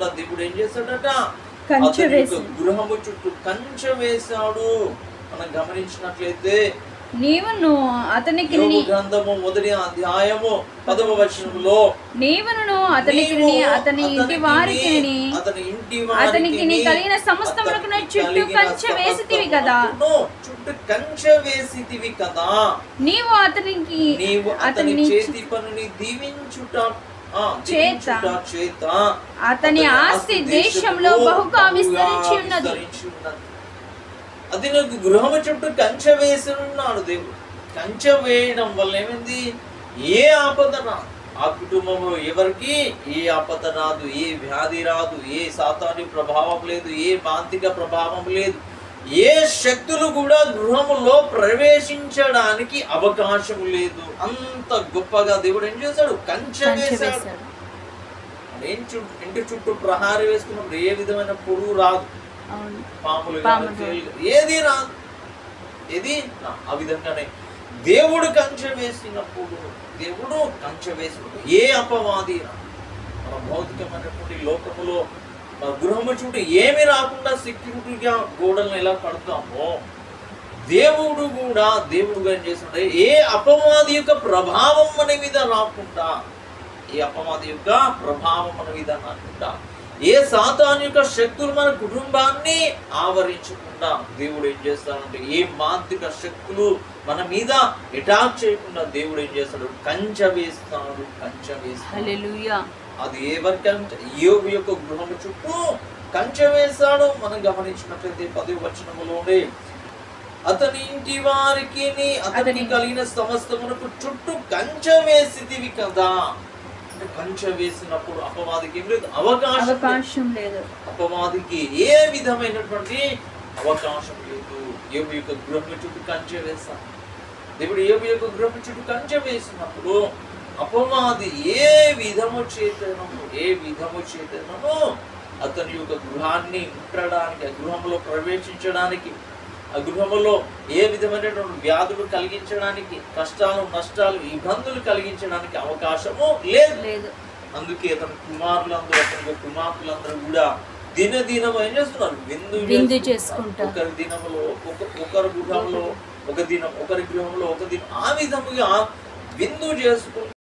రాకుండా దేవుడు ఏం చేశాడట, కంచె అతని యొక్క వేసి గృహము చుట్టూ కంచె వేశాడు. మనం గమనించినట్లయితే నీవును అతనికి యోబు గ్రంథము 1వ అధ్యాయము 10వ వచనంలో నీవును అతనికి అతని ఇంటి వారికి అతనికి కలిగిన సమస్తమునకు చుట్టూ కంచె వేసితివి కదా, చుట్టూ కంచె వేసితివి కదా, నీవు అతని చేతి పనిని దీవించుట చేత అతని ఆస్తి దేశంలో బహుగా విస్తరించి ఉన్నది. అది నాకు గృహము చుట్టూ కంచె వేసి ఉన్నాడు దేవుడు. కంచె వేయడం వల్ల ఏమైంది, ఏ ఆపద రాదు, ఆ కుటుంబంలో ఎవరికి ఏ ఆపద రాదు, ఏ వ్యాధి రాదు, ఏ సాతాని ప్రభావం లేదు, ఏ మాంత్రిక ప్రభావం లేదు, ఏ శక్తులు కూడా గృహములో ప్రవేశించడానికి అవకాశం లేదు. అంత గొప్పగా దేవుడు ఏం చేశాడు, కంచె వేశాడు. ఇంటి చుట్టూ ప్రహారీ వేసుకున్నప్పుడు ఏ విధమైన పొరుగు రాదు, పాములు ఏది రాదు, ఏది ఆ విధంగానే దేవుడు కంచె వేసినప్పుడు, దేవుడు కంచె వేసినప్పుడు ఏ అపవాది మన భౌతికమైనటువంటి లోకములో మన గృహము చుట్టూ ఏమి రాకుండా సెక్యూరిటీగా గోడలను ఎలా కడతామో దేవుడు కూడా దేవుడుగా ఏం చేస్తున్నాడు, ఏ అపవాది యొక్క ప్రభావం మన మీద రాకుండా, ఏ అపవాది యొక్క ప్రభావం మన మీద రాకుండా, ఏ సాతాను యొక్క శక్తులు మన కుటుంబాన్ని ఆవరించకుండా దేవుడు ఏం చేస్తాడంటే, ఏ మాంత్రిక శక్తులు మన మీద అటాక్ చేయకుండా దేవుడు ఏం చేస్తాడు, కంచె వేస్తాడు. కంచె వేస్తాడు. హల్లెలూయా. అది ఎవరికంటే యోబు యొక్క గృహము చుట్టూ కంచె వేస్తాడు. మనం గమనించినట్లయితే 10వ వచనములోనే అతని ఇంటి వారికి అతనికి కలిగిన సమస్తమునకు చుట్టూ కంచె వేసితివి కదా. కంచె వేసినప్పుడు అపవాదికి ఏం లేదు, అవకాశం లేదు. అపవాదికి ఏ విధమైనటువంటి అవకాశం లేదు. యోబు యొక్క గృహం చుట్టూ కంచె వేస్తాడు. దేవుడు యోబు యొక్క గృహం చుట్టూ కంచె వేసినప్పుడు అపవాది ఏ విధము చేతనో అతని యొక్క గృహాన్ని ముట్టడానికి, ఆ గృహంలో ప్రవేశించడానికి, ఆ గృహంలో ఏ విధమైనటువంటి వ్యాధులు కలిగించడానికి, కష్టాలు నష్టాలు ఇబ్బందులు కలిగించడానికి అవకాశము లేదు. అందుకే అతని కుమార్తెలందరూ కూడా దినదినం ఏం చేస్తున్నారు, విందు చేసుకుంటారు. ఒకరి దినంలో ఒకరి గృహంలో ఒక దినం, ఒకరి గృహంలో ఒక దినం, ఆ విధముగా విందు చేసుకుంటారు.